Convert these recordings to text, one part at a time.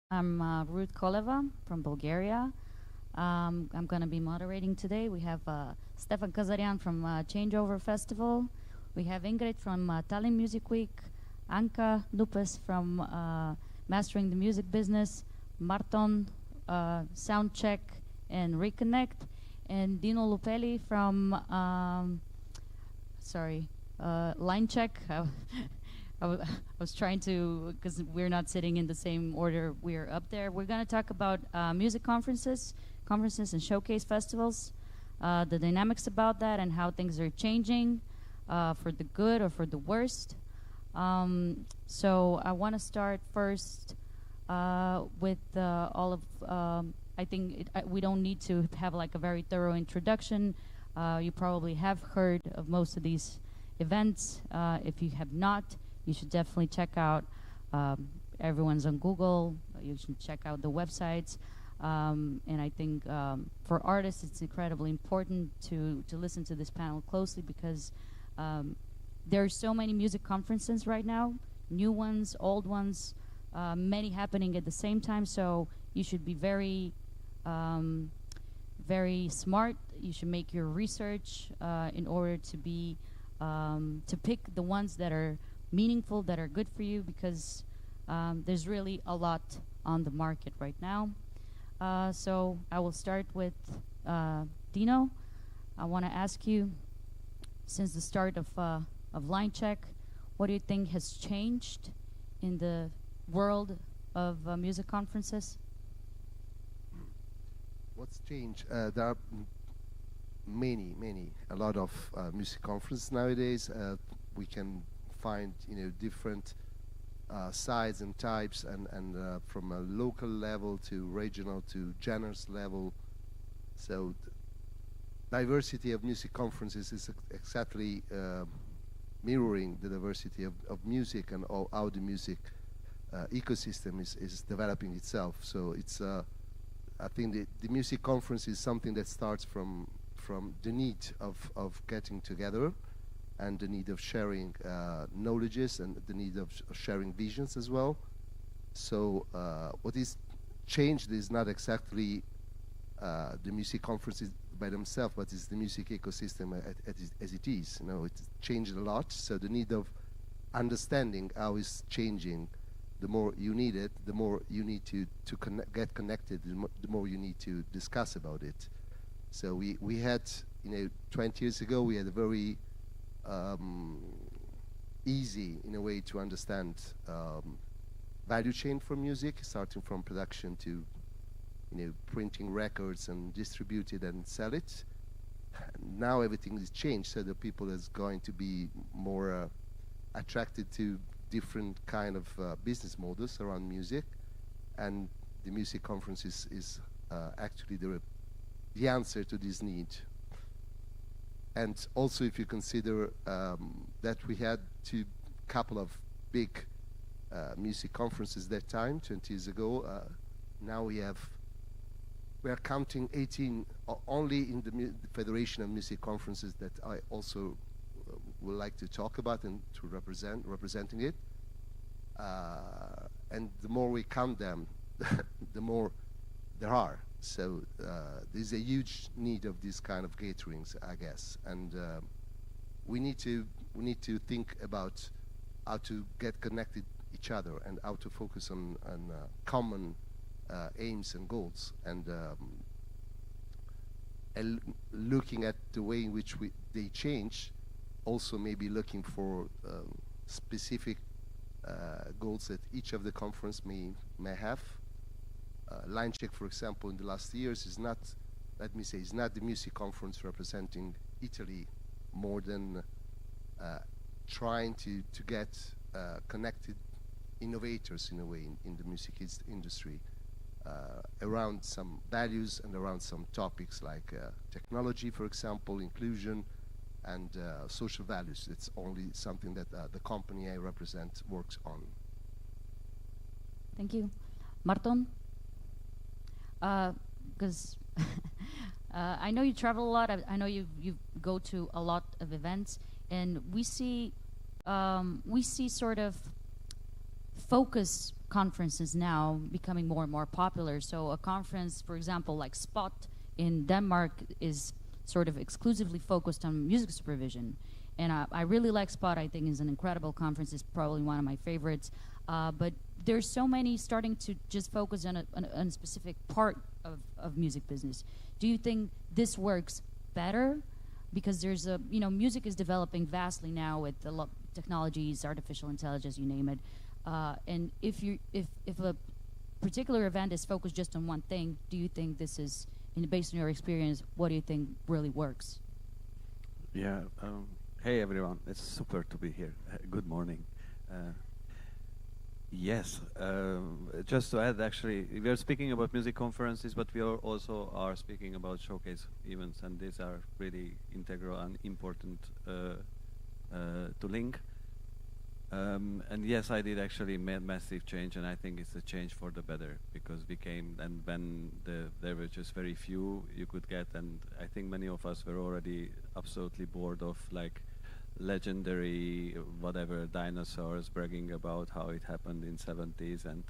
I'm Ruth Koleva from Bulgaria. I'm going to be moderating today. We have Stefan Kazarian from Changeover Festival. We have Ingrid from Tallinn Music Week, Anka Lupes from Mastering the Music Business, Marton, Soundcheck and Reconnect, and Dino Lupeli from, Line Check. I was trying to, because we're not sitting in the same order we're up there. We're going to talk about music conferences and showcase festivals, the dynamics about that and how things are changing for the good or for the worst. So I want to start first with all of, I think we don't need to have like a very thorough introduction. You probably have heard of most of these events. If you have not, you should definitely check out. Everyone's on Google. You should check out the websites. And I think for artists, it's incredibly important to listen to this panel closely because there are so many music conferences right now, new ones, old ones, many happening at the same time. So you should be very, very smart. You should make your research in order to be to pick the ones that are meaningful, that are good for you, because there's really a lot on the market right now. So I will start with Dino. I want to ask you, since the start of Line Check, what do you think has changed in the world of music conferences? What's changed? There are a lot of music conferences nowadays. We can find different sides and types, and from a local level to regional to genres level. So diversity of music conferences is exactly mirroring the diversity of music and how the music ecosystem is developing itself. So it's I think the music conference is something that starts from the need of getting together and the need of sharing knowledges and the need of sharing visions as well. So what is changed is not exactly the music conferences by themselves, but it's the music ecosystem as it is. It's changed a lot. So the need of understanding how it's changing, the more you need it, the more you need to get connected, the more you need to discuss about it. So we had, 20 years ago, we had a very easy, in a way, to understand value chain for music, starting from production to, printing records and distribute it and sell it. Now everything is changed, so the people is going to be more attracted to different kind of business models around music, and the music conference is actually the answer to this need. And also, if you consider that we had two couple of big music conferences that time, 20 years ago, now we are counting 18 only in the Federation of Music Conferences that I also would like to talk about and to representing it. And the more we count them, the more there are. So there's a huge need of these kind of gatherings, I guess, and we need to think about how to get connected each other and how to focus on common aims and goals, and looking at the way in which they change. Also, maybe looking for specific goals that each of the conference may have. Line Check, for example, in the last years is not, let me say, is not the music conference representing Italy more than trying to get connected innovators, in a way, in the music industry around some values and around some topics like technology, for example, inclusion, and social values. It's only something that the company I represent works on. Thank you. Marton? Because I know you travel a lot. I know you go to a lot of events, and we see sort of focus conferences now becoming more and more popular. So a conference, for example, like Spot in Denmark is sort of exclusively focused on music supervision. And I really like Spot. I think it's an incredible conference. It's probably one of my favorites. But there's so many starting to just focus on a specific part of music business. Do you think this works better? Because there's a, music is developing vastly now with technologies, artificial intelligence, you name it. And if a particular event is focused just on one thing, do you think this is, based on your experience, what do you think really works? Yeah. Hey everyone, it's super to be here. Good morning. Yes, just to add, actually, we are speaking about music conferences, but we also are speaking about showcase events, and these are really integral and important to link. And yes, I did actually massive change, and I think it's a change for the better, because when there were just very few you could get, and I think many of us were already absolutely bored of like legendary whatever dinosaurs bragging about how it happened in 70s and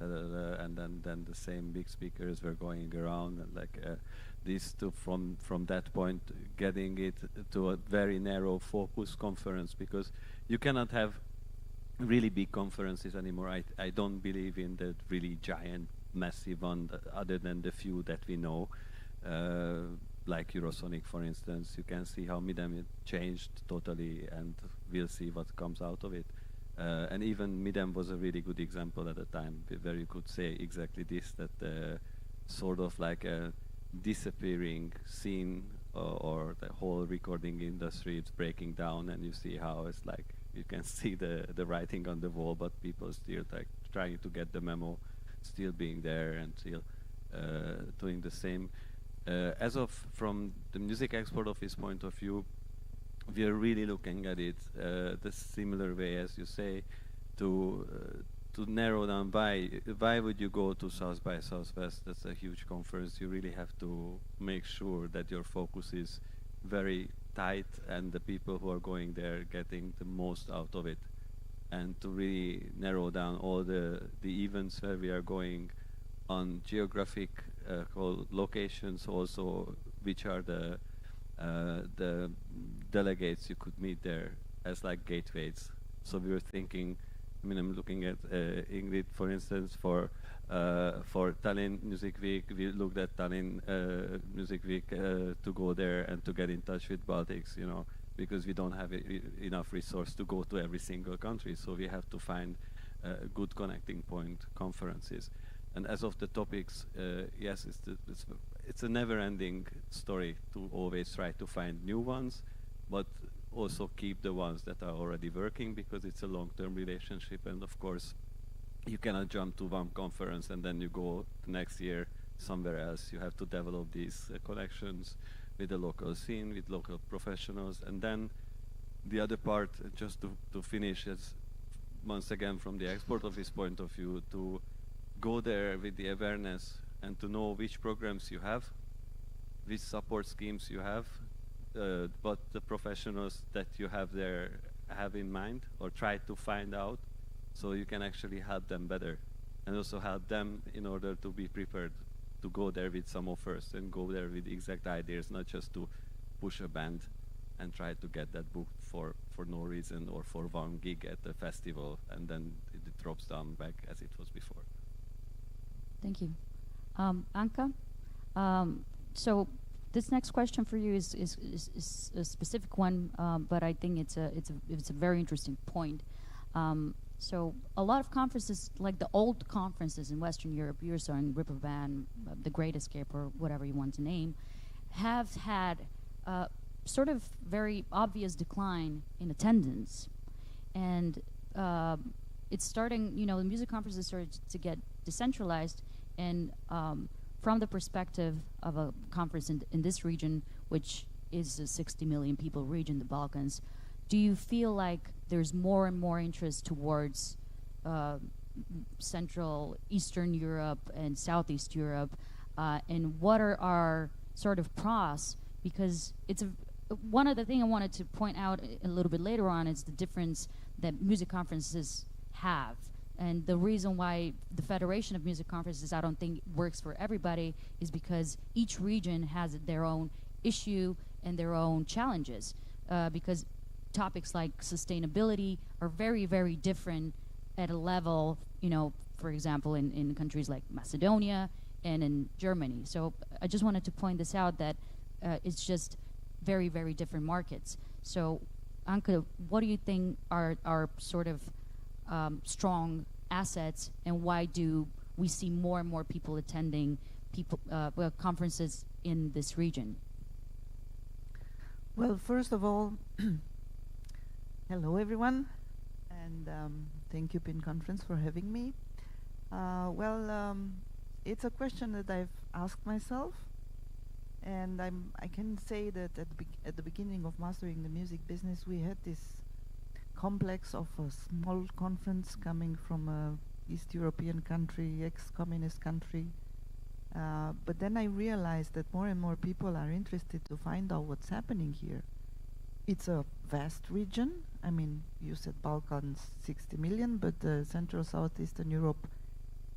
then the same big speakers were going around, and like these two from that point getting it to a very narrow focus conference, because you cannot have really big conferences anymore. I don't believe in the really giant massive one other than the few that we know, like Eurosonic, for instance. You can see how Midem changed totally, and we'll see what comes out of it. And even Midem was a really good example at the time, where you could say exactly this, that sort of like a disappearing scene, or the whole recording industry is breaking down, and you see how it's like, you can see the writing on the wall, but people still like trying to get the memo, still being there and still doing the same. From the music export office point of view, we are really looking at it the similar way as you say, to narrow down why would you go to South by Southwest. That's a huge conference. You really have to make sure that your focus is very tight, and the people who are going there getting the most out of it, and to really narrow down all the events where we are going on geographic locations, also which are the delegates you could meet there as like gateways. So we were thinking, I mean, I'm looking at Ingrid, for instance, for Tallinn Music Week. We looked at Tallinn Music Week to go there and to get in touch with Baltics, because we don't have enough resource to go to every single country. So we have to find good connecting point conferences. And as of the topics, yes, it's a never-ending story to always try to find new ones, but also keep the ones that are already working, because it's a long-term relationship. And of course, you cannot jump to one conference and then you go the next year somewhere else. You have to develop these connections with the local scene, with local professionals. And then the other part, just to finish, is once again from the export office point of view, to go there with the awareness and to know which programs you have, which support schemes you have, what the professionals that you have there have in mind, or try to find out, so you can actually help them better, and also help them in order to be prepared to go there with some offers and go there with exact ideas, not just to push a band and try to get that booked for no reason, or for one gig at the festival, and then it drops down back as it was before. Thank you. Anka, so this next question for you is a specific one, but I think it's a very interesting point. So a lot of conferences, like the old conferences in Western Europe, Eurosong, Ripperband, The Great Escape, or whatever you want to name, have had sort of very obvious decline in attendance. And it's starting, the music conferences started to get decentralized, and from the perspective of a conference in this region, which is a 60 million people region, the Balkans, do you feel like there's more and more interest towards Central, Eastern Europe and Southeast Europe? And what are our sort of pros? Because it's one of the things I wanted to point out a little bit later on is the difference that music conferences have. And the reason why the Federation of Music Conferences, I don't think works for everybody, is because each region has their own issue and their own challenges. Because topics like sustainability are very, very different at a level, you know, for example, in countries like Macedonia and in Germany. So I just wanted to point this out, that it's just very, very different markets. So Anke, what do you think are sort of strong assets, and why do we see more and more people attending conferences in this region? Well, first of all, hello everyone, and thank you, PIN Conference, for having me. It's a question that I've asked myself, and I can say that at the beginning of mastering the music business, we had this complex of a small conference coming from a East European country, ex-communist country. But then I realized that more and more people are interested to find out what's happening here. It's a vast region. I mean, you said Balkans 60 million, but Central Southeastern Europe,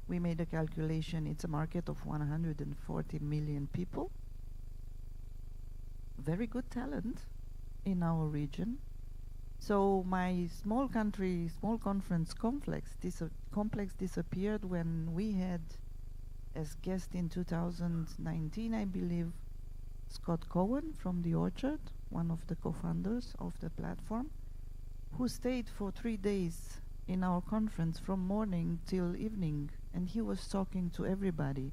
we made a calculation, it's a market of 140 million people. Very good talent in our region. So my small country, small conference complex disappeared when we had as guest in 2019, I believe, Scott Cohen from The Orchard, one of the co-founders of the platform, who stayed for 3 days in our conference from morning till evening, and he was talking to everybody.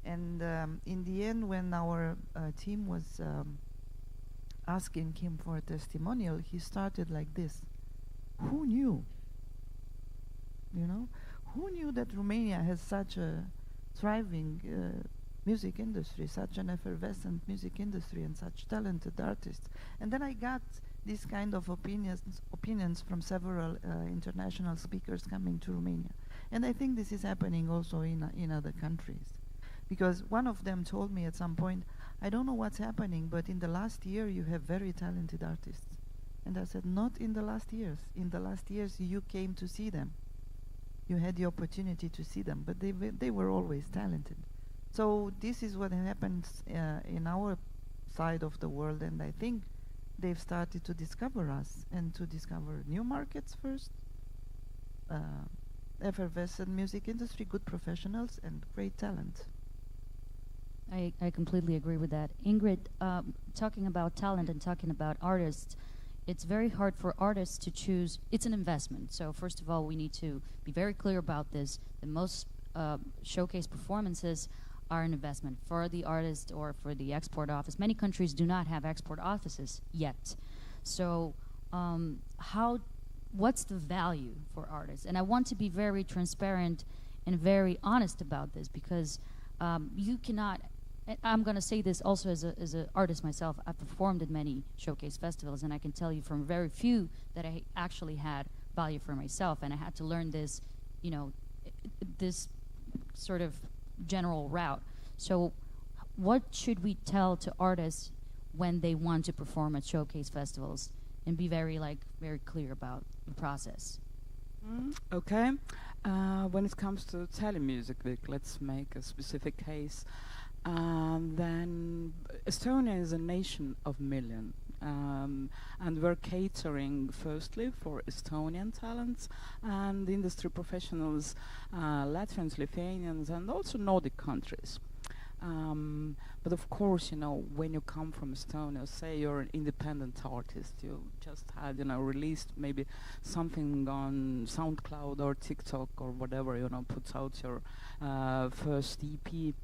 And in the end, when our team was asking him for a testimonial, he started like this: who knew? You know, who knew that Romania has such a thriving music industry, such an effervescent music industry, and such talented artists? And then I got these kind of opinions from several international speakers coming to Romania. And I think this is happening also in other countries. Because one of them told me at some point, I don't know what's happening, but in the last year you have very talented artists. And I said, not in the last years. In the last years you came to see them. You had the opportunity to see them, but they were always talented. So this is what happens in our side of the world, and I think they've started to discover us and to discover new markets first, effervescent music industry, good professionals, and great talent. I completely agree with that. Ingrid, talking about talent and talking about artists, it's very hard for artists to choose. It's an investment. So first of all, we need to be very clear about this. The most showcase performances are an investment for the artist or for the export office. Many countries do not have export offices yet. So what's the value for artists? And I want to be very transparent and very honest about this, because you cannot, I'm going to say this also as an artist myself. I've performed at many showcase festivals, and I can tell you from very few that I actually had value for myself, and I had to learn this, you know, this sort of general route. So what should we tell to artists when they want to perform at showcase festivals, and be very clear about the process? Okay. When it comes to Telemusic Week, let's make a specific case. Then Estonia is a nation of million, and we're catering firstly for Estonian talents and industry professionals, Latvians, Lithuanians, and also Nordic countries. But of course, you know, when you come from Estonia, say you're an independent artist, you just had, you know, released maybe something on SoundCloud or TikTok or whatever, you know, puts out your first EP,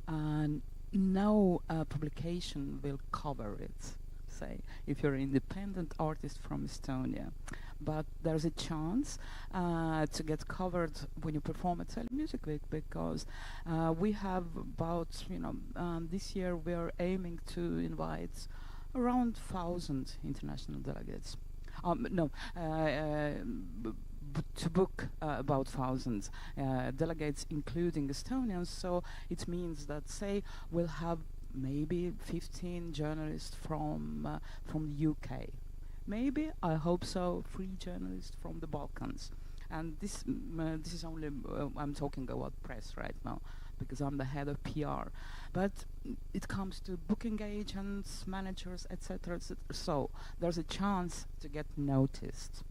and no publication will cover it, say, if you're an independent artist from Estonia. But there's a chance to get covered when you perform at Telemusic Week, because we have about, you know, this year we're aiming to invite around 1,000 international delegates. To book about 1,000 delegates, including Estonians. So it means that, say, we'll have maybe 15 journalists from the UK. Maybe, I hope so, 3 journalists from the Balkans. And this is only I'm talking about press right now because I'm the head of PR. But it comes to booking agents, managers, etc., etc. So there's a chance to get noticed.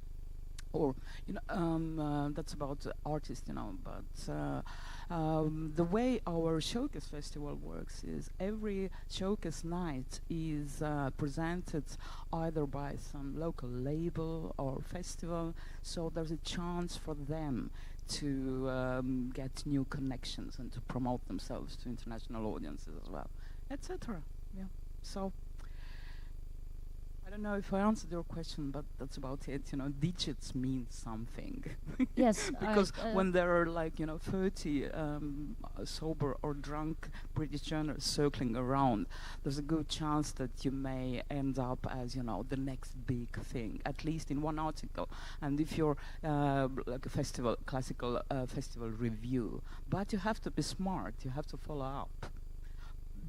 Or that's about artists, but the way our showcase festival works is every showcase night is presented either by some local label or festival, so there's a chance for them to get new connections and to promote themselves to international audiences as well, etc. Yeah, so I don't know if I answered your question, but that's about it. Digits mean something. Yes, Because when there are 30 sober or drunk British journalists circling around, there's a good chance that you may end up as, the next big thing, at least in one article. And if you're like a classical festival review, but you have to be smart, you have to follow up.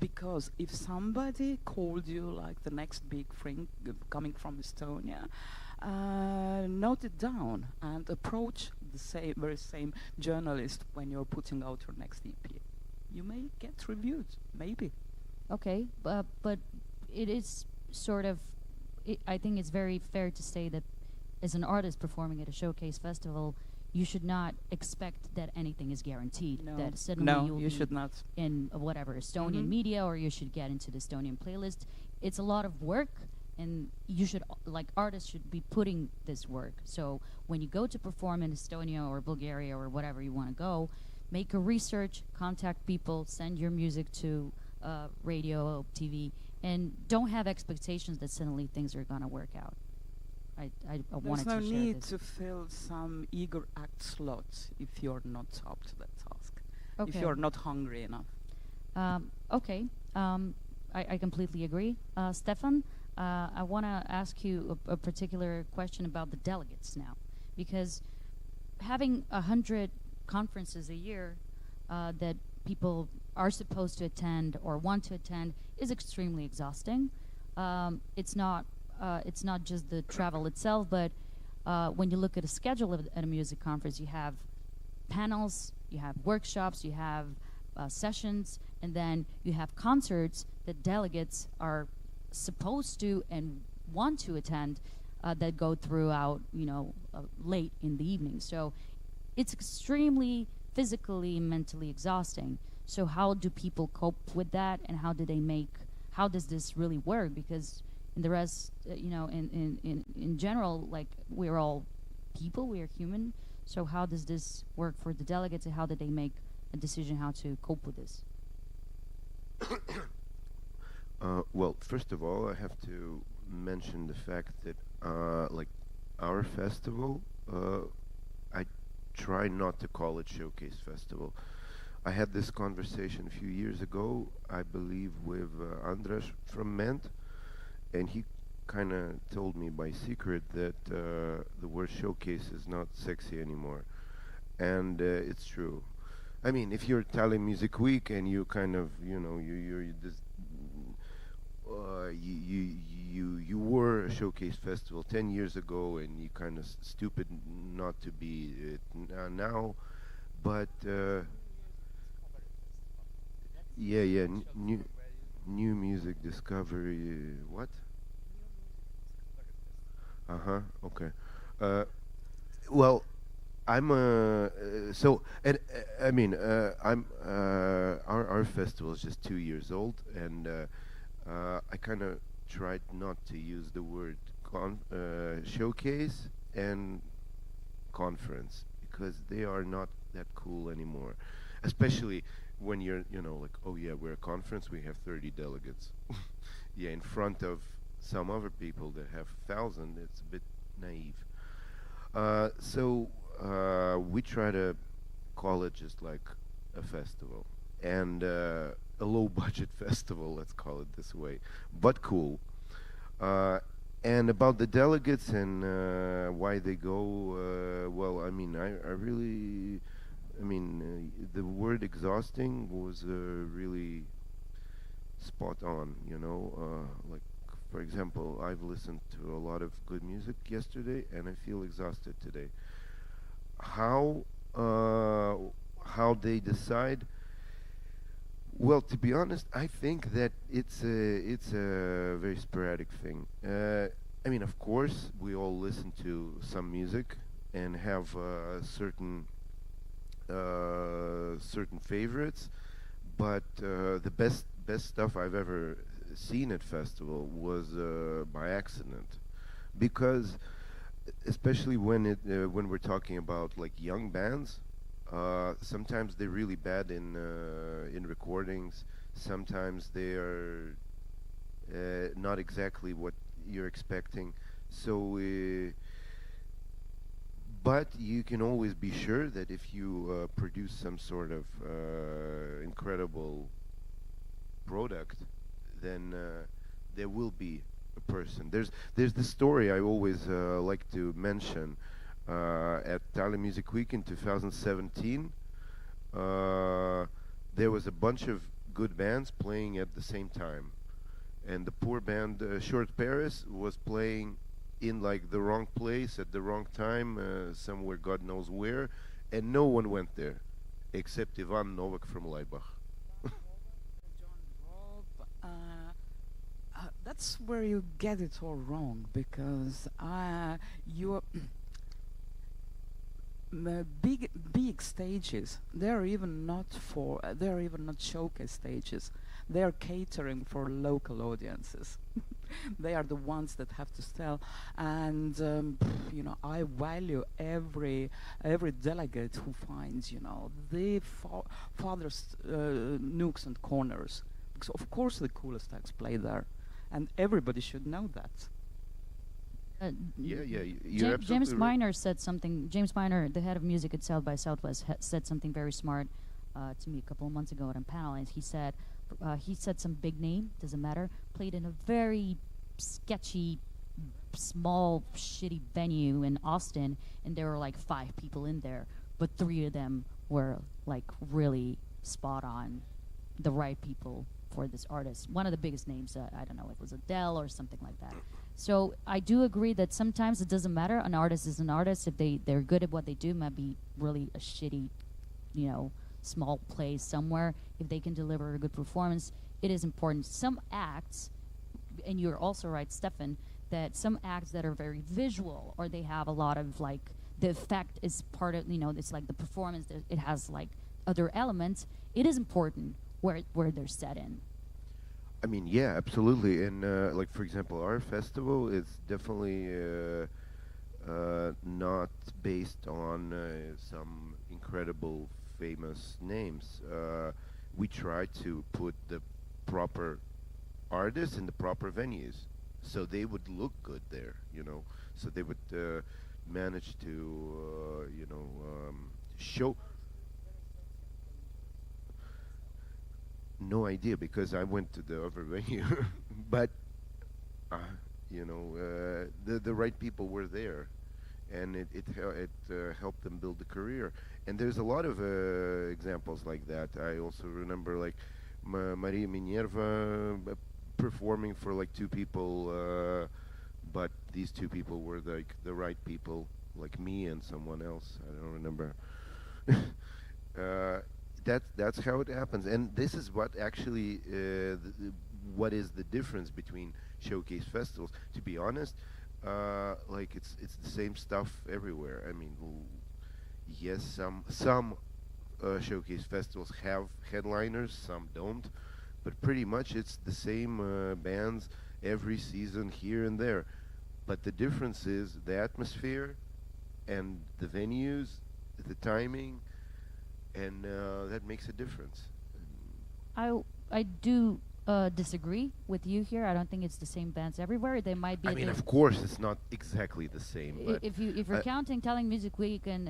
Because if somebody called you like the next big thing coming from Estonia, note it down and approach the very same journalist when you're putting out your next EP. You may get reviewed, maybe. Okay, but it is sort of, I think it's very fair to say that as an artist performing at a showcase festival, you should not expect that anything is guaranteed. No. That suddenly No, you'll you be should not. in whatever Estonian Mhm. media, or you should get into the Estonian playlist. It's a lot of work, and you should, like artists, should be putting this work. So when you go to perform in Estonia or Bulgaria or whatever you want to go, make a research, contact people, send your music to radio, TV, and don't have expectations that suddenly things are gonna work out. I wanted There's no to share need this. to fill some eager act slots if you're not up to that task. If Okay. you're not hungry enough. Okay. I completely agree. Stefan, I want to ask you a particular question about the delegates now, because having 100 conferences a year that people are supposed to attend or want to attend is extremely exhausting. It's not just the travel itself, but when you look at a schedule at a music conference, you have panels, you have workshops, you have sessions, and then you have concerts that delegates are supposed to and want to attend that go throughout, late in the evening. So it's extremely physically and mentally exhausting. So how do people cope with that, and how does this really work? Because in the rest, in general, like, we're all people, we are human. So how does this work for the delegates, and how did they make a decision how to cope with this? Well, first of all, I have to mention the fact that, like, our festival, I try not to call it Showcase Festival. I had this conversation a few years ago, I believe, with Andras from Ment, and he kind of told me by secret that the word showcase is not sexy anymore. And it's true. I mean, if you're Tallinn Music Week and you kind of, you're this, you were a showcase festival 10 years ago, and you kind of stupid not to be it now, but yeah, new music discovery. What? Okay. Well, I'm so, and I mean, our festival is just 2 years old, and I kind of tried not to use the word showcase and conference, because they are not that cool anymore, especially when you're, like, oh yeah, we're a conference, we have 30 delegates. Yeah, in front of some other people that have 1,000, it's a bit naive. So we try to call it just like a festival, and a low-budget festival, let's call it this way, but cool. And about the delegates and why they go, well, I mean, I really, the word exhausting was really spot on, like, for example, I've listened to a lot of good music yesterday, and I feel exhausted today. how uh, how they decide. Well, to be honest, I think that it's a very sporadic thing. I mean, of course, we all listen to some music and have certain favorites, but the best stuff I've ever seen at festival was by accident, because especially when we're talking about like young bands, sometimes they're really bad in recordings. Sometimes they are not exactly what you're expecting. So, but you can always be sure that if you produce some sort of incredible product, then there will be a person. There's this story I always like to mention. At Tallinn Music Week in 2017, there was a bunch of good bands playing at the same time, and the poor band Short Paris was playing in like the wrong place at the wrong time, somewhere God knows where, and no one went there except Ivan Novak from Laibach. John Robb, that's where you get it all wrong, because you're big stages. They're even not showcase stages. They're catering for local audiences. They are the ones that have to sell, and I value every delegate who finds the farthest nooks and corners, because of course the coolest acts play there, and everybody should know that. Yeah, you're absolutely James right. Miner said something. James Miner, the head of music at South by Southwest, said something very smart to me a couple of months ago at a panel. And he said some big name, doesn't matter, played in a very sketchy, small, shitty venue in Austin, and there were like 5 people in there, but 3 of them were like really spot on, the right people for this artist. One of the biggest names, I don't know, it was Adele or something like that. So I do agree that sometimes it doesn't matter. An artist is an artist. If they're good at what they do, it might be really a shitty, small place somewhere. If they can deliver a good performance, it is important. Some acts, and you're also right, Stefan, that some acts that are very visual, or they have a lot of like, the effect is part of, it's like the performance, it has like other elements. It is important where they're set in. I mean, yeah, absolutely. And like, for example, our festival is definitely not based on some incredible famous names. We try to put the proper artists in the proper venues, so they would look good there, so they would manage to, show. No idea, because I went to the other venue, but the right people were there, and it helped them build a career. And there's a lot of examples like that. I also remember like Maria Minerva performing for like 2 people, but these 2 people were like the right people, like me and someone else. I don't remember. That's how it happens, and this is what actually what is the difference between showcase festivals. To be honest, like it's the same stuff everywhere. I mean, yes, some showcase festivals have headliners, some don't, but pretty much it's the same bands every season here and there. But the difference is the atmosphere and the venues, the timing, and that makes a difference. I do disagree with you here. I don't think it's the same bands everywhere. They might be. I mean, of course, it's not exactly the same. But If you're counting Tallinn Music Week and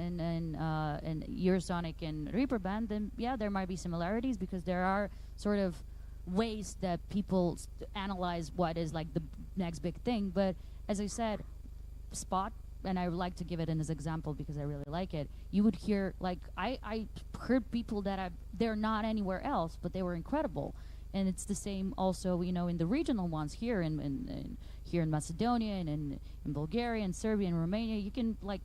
Eurosonic and Reaper Band, then yeah, there might be similarities, because there are sort of ways that people analyze what is like the next big thing. But as I said, Spot, and I would like to give it as an example because I really like it. You would hear, like, I heard people that they're not anywhere else, but they were incredible. And it's the same also, in the regional ones here in Macedonia and in Bulgaria and Serbia and Romania. You can like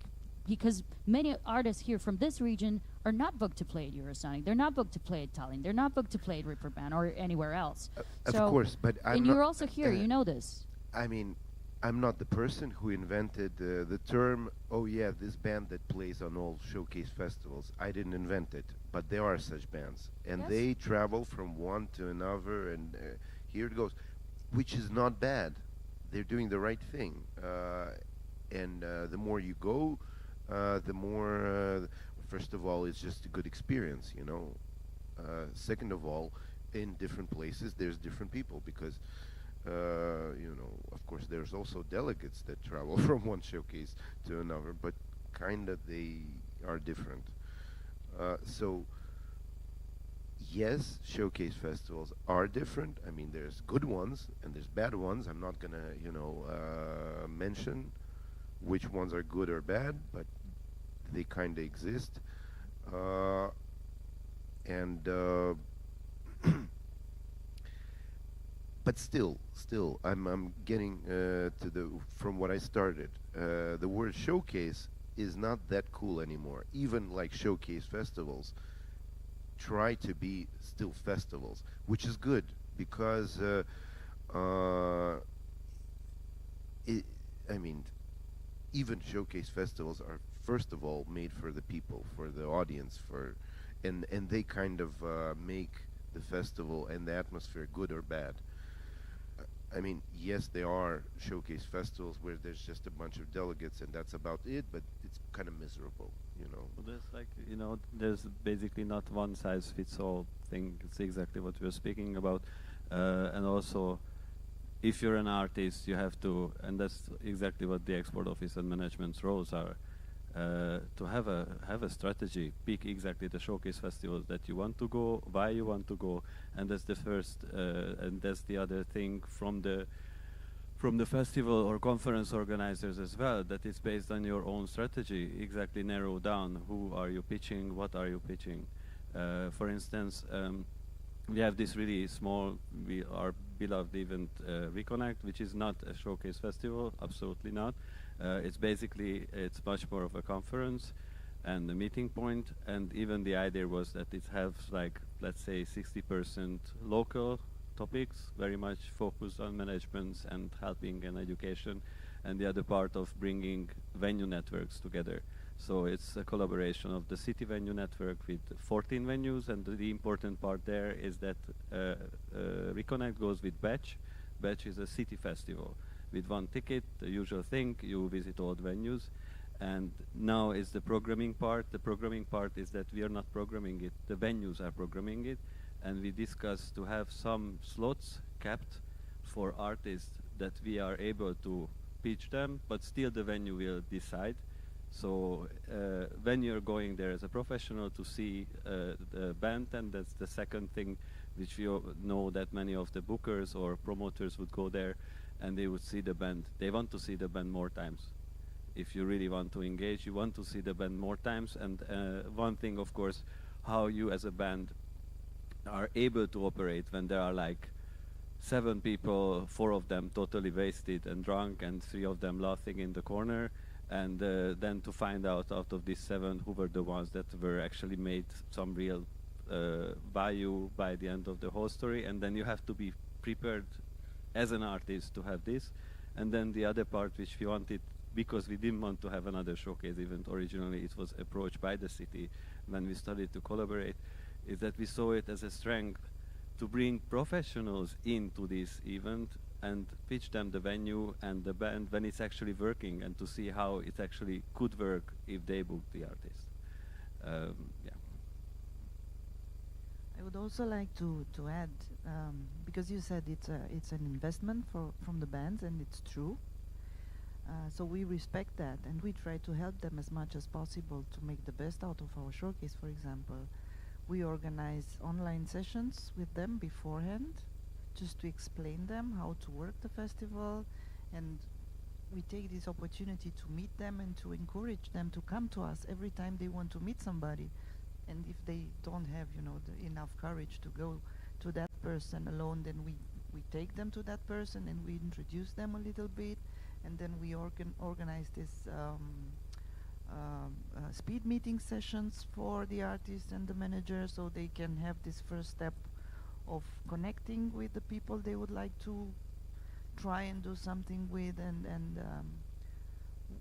because many artists here from this region are not booked to play at Eurosonic. They're not booked to play at Tallinn. They're not booked to play at Ripperband or anywhere else. Of So- course, but I'm and not, you're also here. You know this. I mean, I'm not the person who invented the term, oh yeah, this band that plays on all showcase festivals. I didn't invent it, but there are such bands. And Yes. they travel from one to another, and here it goes, which is not bad. They're doing the right thing. And the more you go, the more, first of all, it's just a good experience, you know. Second of all, in different places, there's different people because you know, of course, there's also delegates that travel from one showcase to another, but kind of they are different. So, yes, showcase festivals are different. I mean, there's good ones and there's bad ones. I'm not gonna, you know, mention which ones are good or bad, but they kind of exist. And but still, I'm getting to the from what I started. The word showcase is not that cool anymore. Even like showcase festivals try to be still festivals, which is good because I mean, even showcase festivals are first of all made for the people, for the audience, and they kind of make the festival and the atmosphere good or bad. I mean, yes, there are showcase festivals where there's just a bunch of delegates and that's about it, but it's kind of miserable, you know. Well, there's like, you know, there's basically not one size fits all thing. It's exactly what we were speaking about. And also, if you're an artist, you have to, and that's exactly what the export office and management's roles are, to have a strategy, pick exactly the showcase festivals that you want to go, why you want to go, and that's the first, and that's the other thing from the festival or conference organizers as well, that it's based on your own strategy, exactly narrow down who are you pitching, what are you pitching. For instance, we have this really small, our beloved event, Reconnect, which is not a showcase festival, absolutely not. It's basically, it's much more of a conference and a meeting point, and even the idea was that it has like, let's say 60% local topics, very much focused on management and helping and education, and the other part of bringing venue networks together. So it's a collaboration of the city venue network with 14 venues, and the important part there is that Reconnect goes with Batch. Batch is a city festival. With one ticket, the usual thing, you visit all the venues. And now is the programming part. The programming part is that we are not programming it, the venues are programming it. And we discuss to have some slots kept for artists that we are able to pitch them, but still the venue will decide. So when you're going there as a professional to see the band, and that's the second thing which we know that many of the bookers or promoters would go there and they would see the band. They want to see the band more times. If you really want to engage, you want to see the band more times. And one thing, of course, how you as a band are able to operate when there are like 7 people, 4 of them totally wasted and drunk, and 3 of them laughing in the corner. And then to find out of these 7 who were the ones that were actually made some real value by the end of the whole story. And then you have to be prepared as an artist to have this. And then the other part which we wanted, because we didn't want to have another showcase event originally, it was approached by the city when we started to collaborate, is that we saw it as a strength to bring professionals into this event and pitch them the venue and the band when it's actually working, and to see how it actually could work if they book the artist. Yeah. I would also like to add, because you said it's an investment from the bands, and it's true. So we respect that, and we try to help them as much as possible to make the best out of our showcase. For example, we organize online sessions with them beforehand, just to explain them how to work the festival, and we take this opportunity to meet them and to encourage them to come to us every time they want to meet somebody. And if they don't have, you know, enough courage to go to that person alone, then we take them to that person and we introduce them a little bit, and then we organize this speed meeting sessions for the artists and the managers, so they can have this first step of connecting with the people they would like to try and do something with. And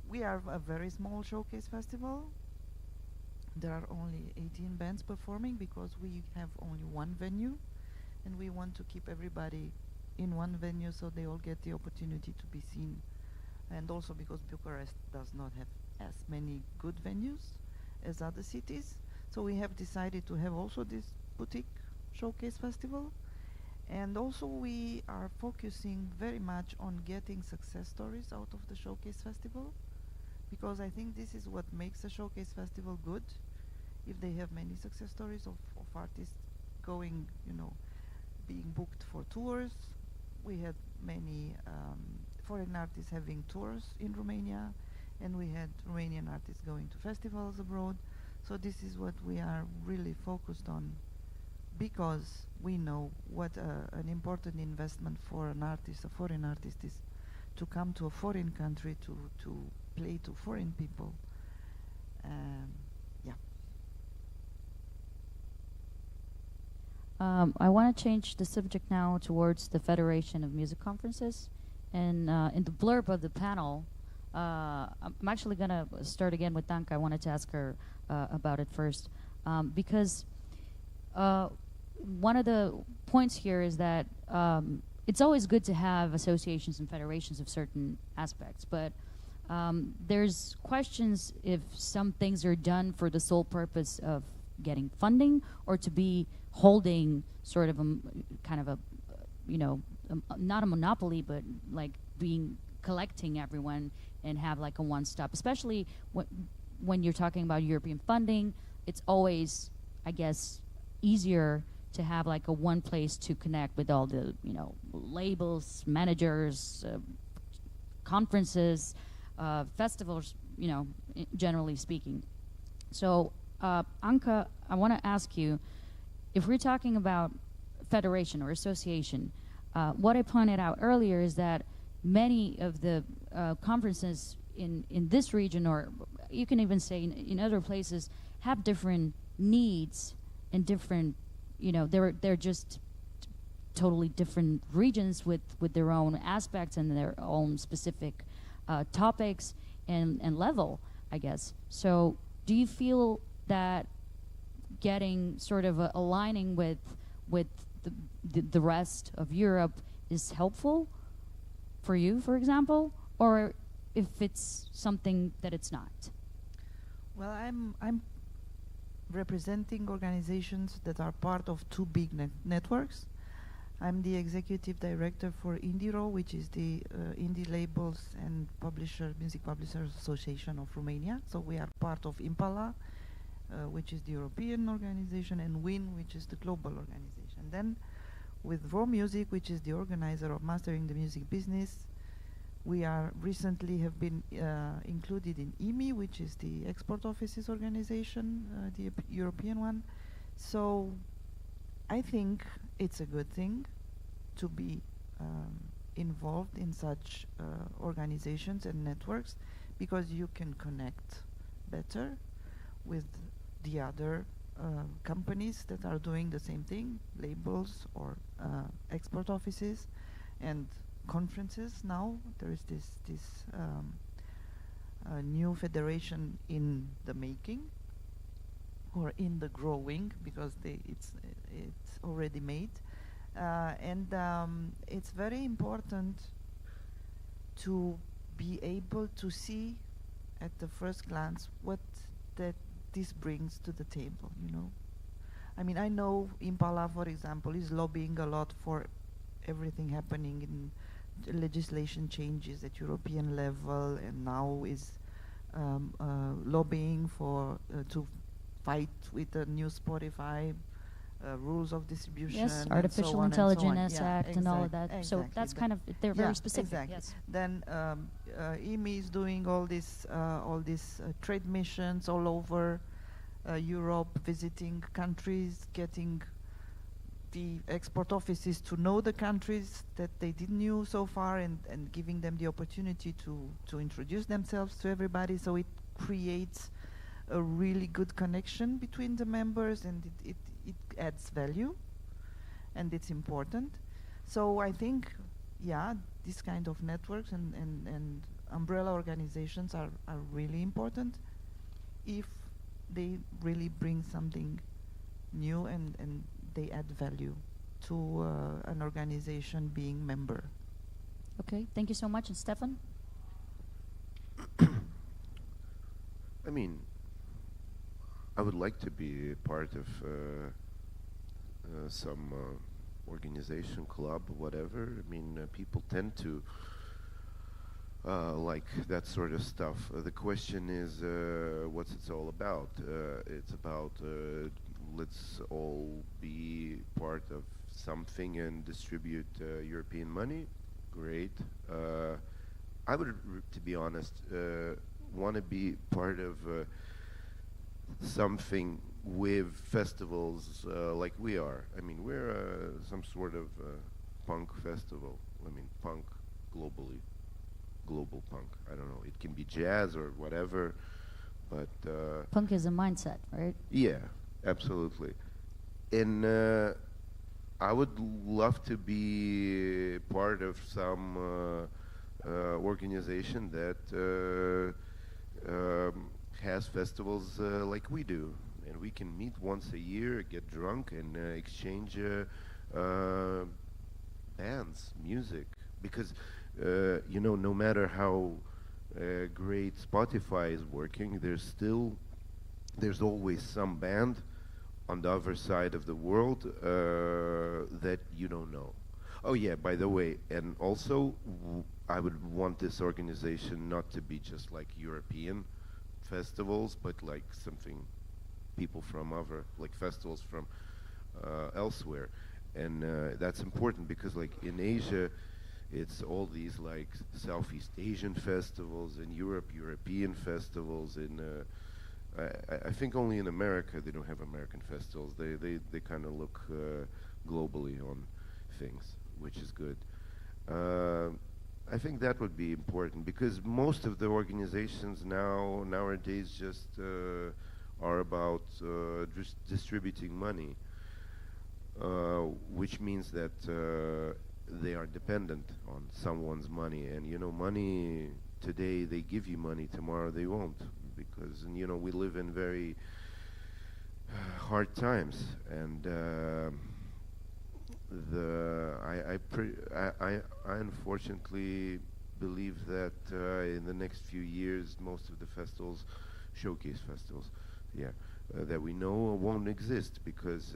we are a very small showcase festival. There are only 18 bands performing because we have only one venue, and we want to keep everybody in one venue so they all get the opportunity to be seen. And also because Bucharest does not have as many good venues as other cities, so we have decided to have also this boutique showcase festival. And also we are focusing very much on getting success stories out of the showcase festival, because I think this is what makes a showcase festival good. If they have many success stories of artists going, being booked for tours. We had many foreign artists having tours in Romania, and we had Romanian artists going to festivals abroad. So this is what we are really focused on, because we know what an important investment for an artist, a foreign artist, is to come to a foreign country to play to foreign people. Yeah. I want to change the subject now towards the Federation of Music Conferences. And in the blurb of the panel, I'm actually going to start again with Danka. I wanted to ask her about it first. Because one of the points here is that it's always good to have associations and federations of certain aspects, but there's questions if some things are done for the sole purpose of getting funding, or to be holding sort of kind of a not a monopoly, but like collecting everyone and have like a one-stop, especially when you're talking about European funding. It's always, I guess, easier to have like a one place to connect with all the labels, managers, conferences, festivals, generally speaking. So Anka, I want to ask you, if we're talking about federation or association, what I pointed out earlier is that many of the conferences in this region, or you can even say in other places, have different needs and different, they're just totally different regions with their own aspects and their own specific topics and level, I guess. So do you feel that getting sort of aligning with the rest of Europe is helpful for you, for example, or if it's something that it's not? Well, I'm representing organizations that are part of two big networks. I'm the executive director for IndieRO, which is the Indie Labels and Music Publishers Association of Romania. So we are part of Impala, which is the European organization, and WIN, which is the global organization. Then with Raw Music, which is the organizer of Mastering the Music Business, we are recently have been included in EMI, which is the Export Offices organization, the European one. So I think it's a good thing to be involved in such organizations and networks, because you can connect better with the other companies that are doing the same thing, labels or export offices and conferences. Now there is this new federation in the making, or in the growing, because it's already made, and it's very important to be able to see at the first glance what that this brings to the table. I mean, I know Impala, for example, is lobbying a lot for everything happening in legislation changes at European level, and now is lobbying for to fight with the new Spotify rules of distribution. Yes, and Artificial so on Intelligence and so on. Act and all of that. Exactly. So that's kind of, they're very specific. Exactly. Yes. Then EMI is doing all these trade missions all over Europe, visiting countries, getting the export offices to know the countries that they didn't know so far, and giving them the opportunity to introduce themselves to everybody. So it creates a really good connection between the members, and it adds value, and it's important. So I think, yeah, this kind of networks and umbrella organizations are really important if they really bring something new and they add value to an organization being member. Okay, thank you so much. And Stefan? I mean, I would like to be part of some organization, club, whatever. I mean, people tend to like that sort of stuff. The question is, what's it all about? It's about let's all be part of something and distribute European money. Great. I would, to be honest, want to be part of something with festivals like we are. I mean, we're some sort of punk festival. I mean, punk globally, global punk. I don't know. It can be jazz or whatever, but Punk is a mindset, right? yeah, absolutely. And I would love to be part of some organization that has festivals like we do, and we can meet once a year, get drunk, and exchange bands, music. Because you know, no matter how great Spotify is working, there's always some band on the other side of the world that you don't know. Oh yeah, by the way, and also I would want this organization not to be just like European festivals, but like something people from other, like festivals from elsewhere. And that's important because like in Asia, it's all these like Southeast Asian festivals, in Europe, European festivals, in I think only in America they don't have American festivals. They kind of look globally on things, which is good. I think that would be important because most of the organizations nowadays just are about distributing money, which means that they are dependent on someone's money. And you know, money today they give you money, tomorrow they won't, because you know we live in very hard times. And I unfortunately believe that in the next few years, most of the festivals, showcase festivals, that we know won't exist because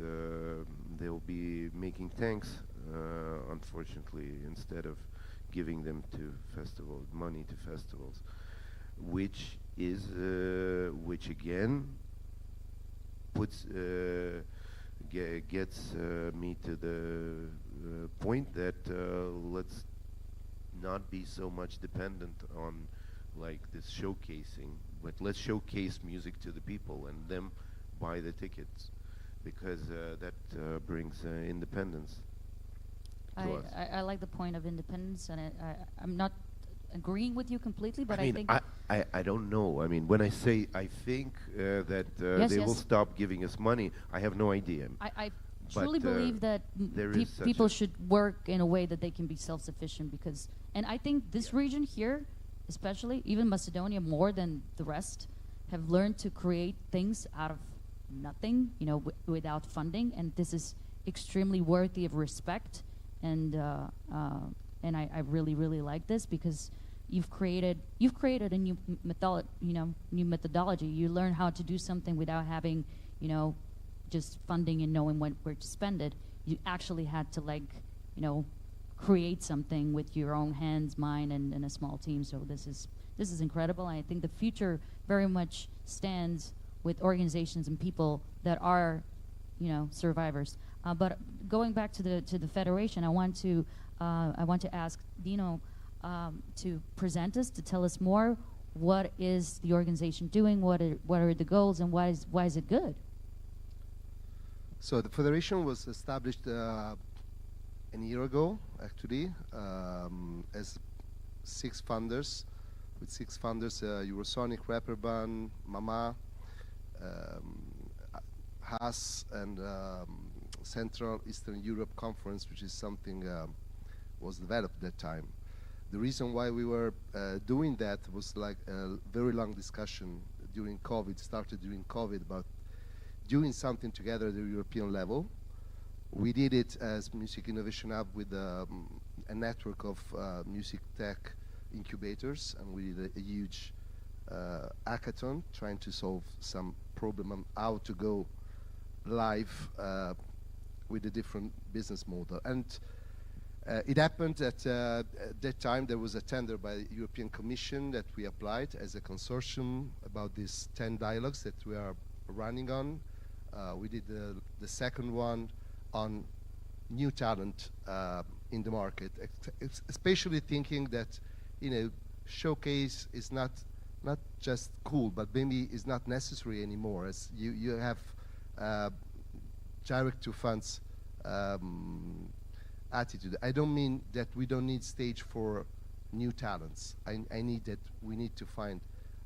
they'll be making tanks, unfortunately, instead of giving them to festivals, money to festivals, which again puts gets me to the point that let's not be so much dependent on like this showcasing, but let's showcase music to the people and them buy the tickets, because that brings independence to us. I like the point of independence, and I'm not agreeing with you completely, but I mean, think I don't know. I mean, when I say I think that Yes, they will yes. stop giving us money, I have no idea. I truly But, believe that there is such people a- should work in a way that they can be self-sufficient, because, and I think this region here, especially, even Macedonia more than the rest, have learned to create things out of nothing, you know, without funding, and this is extremely worthy of respect, and I really, really like this because you've created a new new methodology. You learn how to do something without having, you know, just funding and knowing where to spend it. You actually had to, like, you know, create something with your own hands, mind, and a small team. So this is incredible. And I think the future very much stands with organizations and people that are, you know, survivors. But going back to the federation, I want to ask Dino to present us, to tell us more. What is the organization doing? What are the goals, and why is it good? So the federation was established a year ago, actually, as 6 founders with 6 founders, Eurosonic, Rapperband, Mama, HAS, and Central Eastern Europe Conference, which is something was developed that time. The reason why we were doing that was like a very long discussion during COVID, started during COVID, about doing something together at the European level. We did it as Music Innovation Hub with a network of music tech incubators, and we did a huge hackathon trying to solve some problem on how to go live with a different business model. And it happened that at that time there was a tender by the European Commission that we applied as a consortium about these 10 dialogues that we are running on. We did the second one on new talent in the market, especially thinking that, you know, showcase is not just cool, but maybe is not necessary anymore, as you have direct to funds attitude. I don't mean that we don't need stage for new talents. I need that we need to find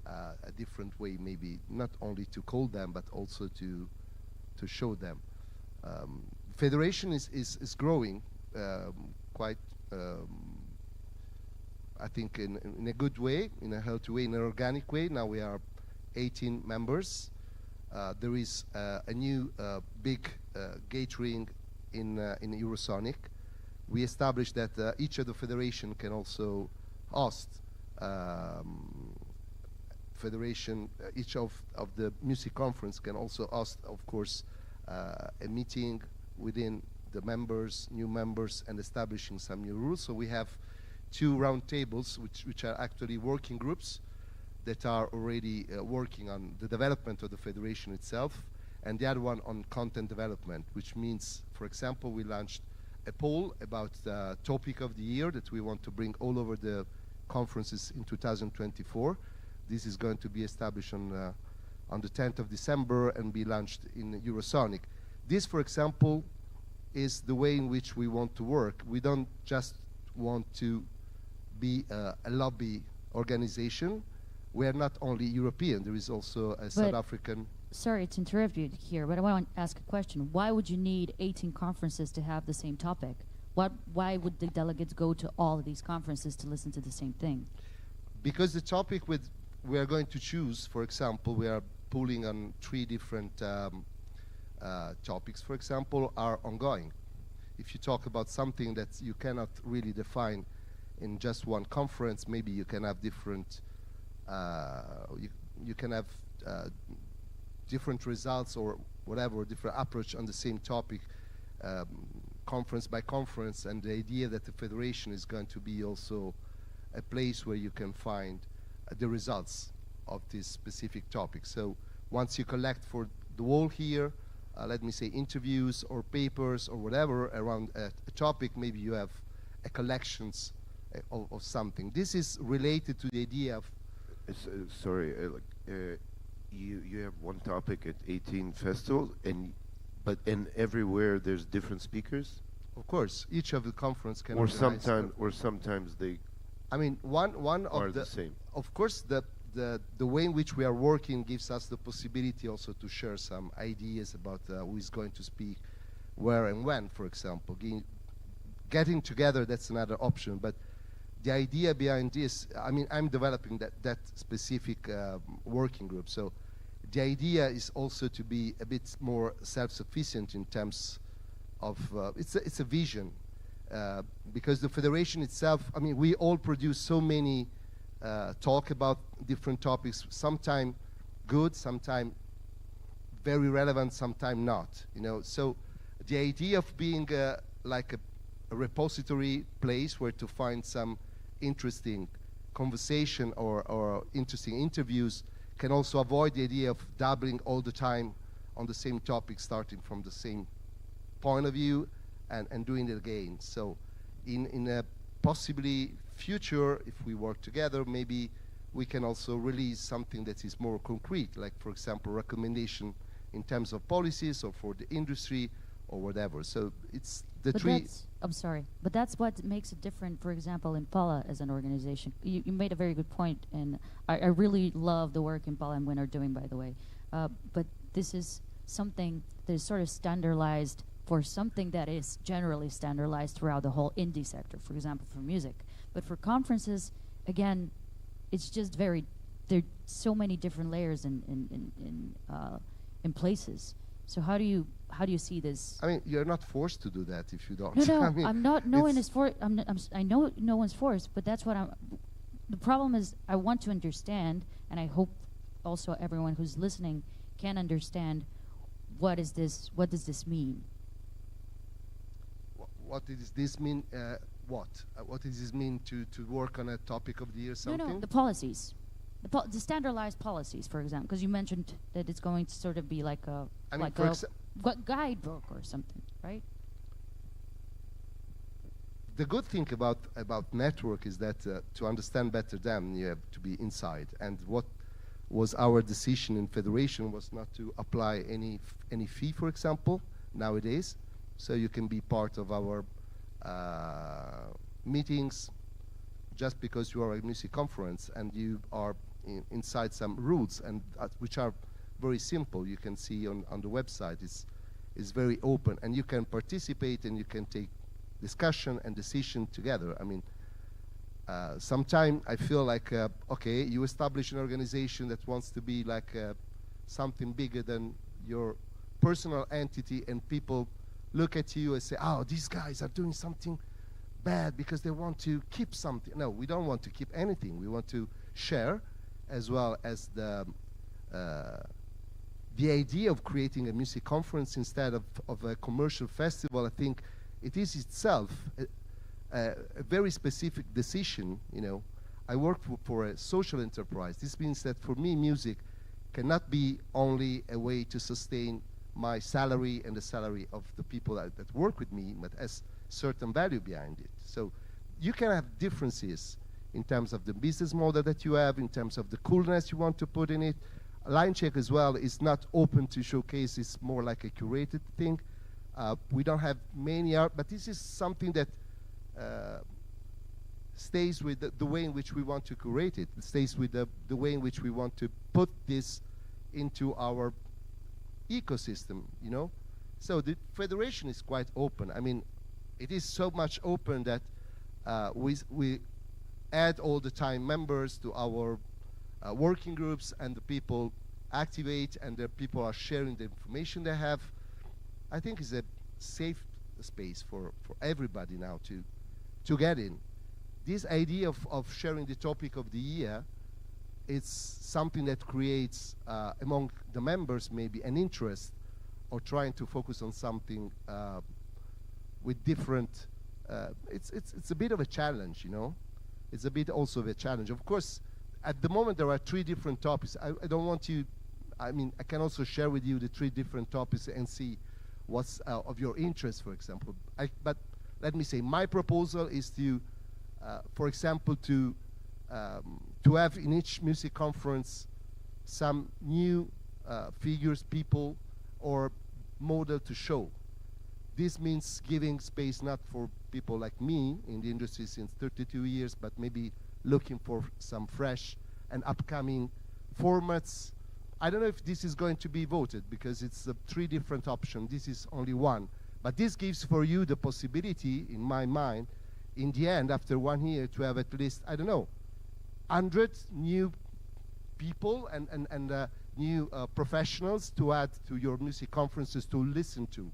a different way, maybe not only to call them, but also to show them. Federation is growing quite, I think, in a good way, in a healthy way, in an organic way. Now we are 18 members. There is a new big gathering in Eurosonic. We established that each of the federation can also host federation. Each of the music conference can also host, of course, a meeting within the members, new members, and establishing some new rules. So we have 2 round tables, which are actually working groups that are already working on the development of the federation itself, and the other one on content development, which means, for example, we launched a poll about the topic of the year that we want to bring all over the conferences in 2024. This is going to be established on the 10th of December and be launched in Eurosonic. This, for example, is the way in which we want to work. We don't just want to be a lobby organization. We are not only European, there is also a South African. Sorry to interrupt you here, but I want to ask a question. Why would you need 18 conferences to have the same topic? Why would the delegates go to all of these conferences to listen to the same thing? Because the topic we are going to choose, for example, we are pulling on 3 different topics, for example, are ongoing. If you talk about something that you cannot really define in just one conference, maybe you can have different, you can have different results or whatever, different approach on the same topic, conference by conference, and the idea that the federation is going to be also a place where you can find the results of this specific topic. So once you collect for the whole here, let me say interviews or papers or whatever around a topic, maybe you have a collections of something. This is related to the idea of... sorry, you have one topic at 18 festivals, but everywhere there's different speakers? Of course, each of the conference can or sometimes they I mean, one are of the same. Of course, the way in which we are working gives us the possibility also to share some ideas about who is going to speak, where and when, for example. Getting together, that's another option. But the idea behind this, I mean, I'm developing that specific working group. So the idea is also to be a bit more self-sufficient in terms of, it's a vision. Because the federation itself, I mean, we all produce so many talk about different topics, sometime good, sometime very relevant, sometime not, you know. So the idea of being like a repository place where to find some interesting conversation or interesting interviews can also avoid the idea of doubling all the time on the same topic, starting from the same point of view and doing it again. So in a possibly future, if we work together, maybe we can also release something that is more concrete, like, for example, recommendation in terms of policies or for the industry or whatever. So it's the But three. I'm sorry, but that's what makes it different, for example, Impala as an organization. You made a very good point, and I really love the work Impala and Win are doing, by the way. But this is something that is sort of standardized for something that is generally standardized throughout the whole indie sector, for example, for music. But for conferences, again, it's just very, there are so many different layers in places. So how do you see this? I mean, you're not forced to do that if you don't. No, I mean, I'm not. No one it's- is for. I know no one's forced, but that's what I'm. The problem is, I want to understand, and I hope also everyone who's listening can understand what is this. What does this mean? What does this mean? What? What does this mean to work on a topic of the year? Something? No, the policies, the standardized policies, for example, because you mentioned that it's going to sort of be like a I mean, like for a guidebook or something, right? the good thing about network is that to understand better them, you have to be inside. And what was our decision in federation was not to apply any fee, for example, nowadays. So you can be part of our meetings just because you are a music conference and you are inside some rules, and which are very simple. You can see on the website. It's very open, and you can participate and you can take discussion and decision together. I mean, sometimes I feel like, okay, you establish an organization that wants to be like something bigger than your personal entity, and people look at you and say, oh, these guys are doing something bad because they want to keep something. No, we don't want to keep anything. We want to share, as well as the idea of creating a music conference instead of a commercial festival. I think it is itself a very specific decision. You know, I work for a social enterprise. This means that for me, music cannot be only a way to sustain my salary and the salary of the people that work with me, but as certain value behind it. So you can have differences in terms of the business model that you have, in terms of the coolness you want to put in it. Linecheck as well is not open to showcase. It's more like a curated thing. We don't have many art, but this is something that stays with the way in which we want to curate it. It stays with the way in which we want to put this into our ecosystem, you know? So the federation is quite open. I mean, it is so much open that we add all the time members to our working groups, and the people activate, and the people are sharing the information they have. I think it's a safe space for everybody now to get in. This idea of sharing the topic of the year, it's something that creates among the members maybe an interest, or trying to focus on something with different. It's a bit of a challenge, you know. It's a bit also of a challenge. Of course, at the moment there are 3 different topics. I don't want to. I mean, I can also share with you the 3 different topics and see what's of your interest, for example. But let me say, my proposal is to, for example, to have in each music conference some new figures, people, or model to show. This means giving space not for people like me in the industry since 32 years, but maybe looking for some fresh and upcoming formats. I don't know if this is going to be voted because it's 3 different options. This is only one. But this gives for you the possibility, in my mind, in the end, after 1 year, to have at least, I don't know, 100 new people and new professionals to add to your music conferences to listen to.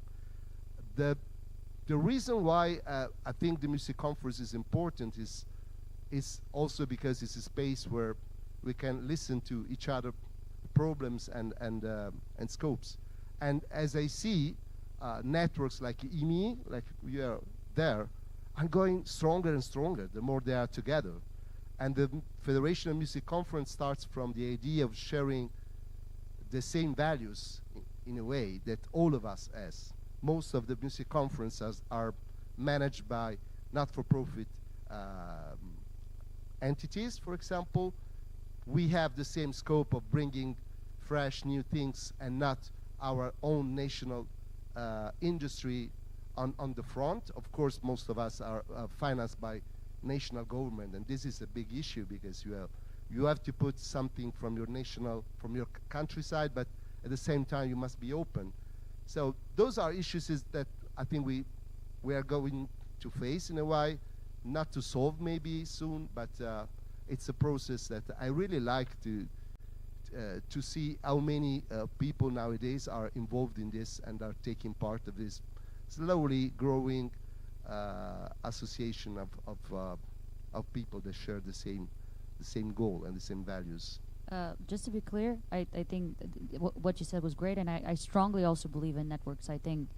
The reason why I think the music conference is important is also because it's a space where we can listen to each other problems and scopes. And as I see networks like IMI, like we are there, are going stronger and stronger the more they are together. And the Federation of Music Conference starts from the idea of sharing the same values in a way that all of us has. Most of the music conferences are managed by not-for-profit entities, for example. We have the same scope of bringing fresh new things and not our own national industry on the front. Of course, most of us are financed by national government, and this is a big issue because you have to put something from your countryside, but at the same time you must be open. So those are issues that I think we are going to face in a way, not to solve maybe soon, but it's a process that I really like to see how many people nowadays are involved in this and are taking part of this slowly growing association of people that share the same goal and the same values. Just to be clear, I think what you said was great, and I strongly also believe in networks. I think,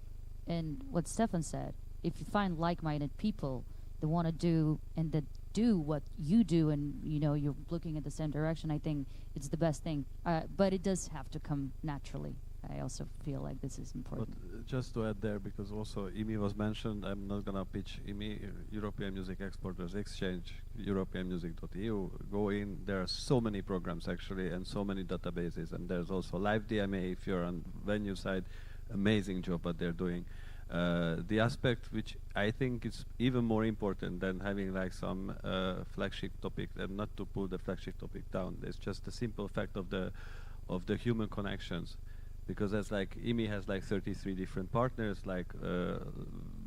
and what Stefan said, if you find like-minded people that want to do and that do what you do, and you're looking at the same direction, I think it's the best thing. But it does have to come naturally. I also feel like this is important. But just to add there, because also IMI was mentioned, I'm not gonna pitch IMI, European Music Exporters Exchange, europeanmusic.eu. Go in, there are so many programs actually, and so many databases, and there's also Live DMA if you're on venue side, amazing job what they're doing. The aspect which I think is even more important than having like some flagship topic, and not to pull the flagship topic down, it's just the simple fact of the human connections. Because as like IMI has like 33 different partners, like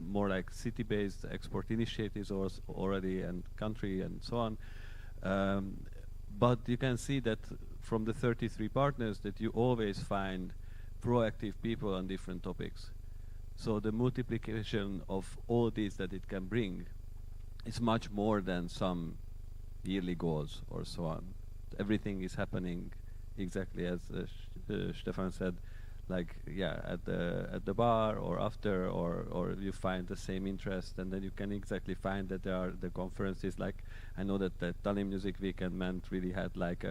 more like city-based export initiatives already, and country and so on. But you can see that from the 33 partners that you always find proactive people on different topics. So the multiplication of all these that it can bring is much more than some yearly goals or so on. Everything is happening exactly as Stefan said, like at the bar or after, or you find the same interest, and then you can exactly find that there are the conferences. Like I know that the Tallinn Music Weekend really had like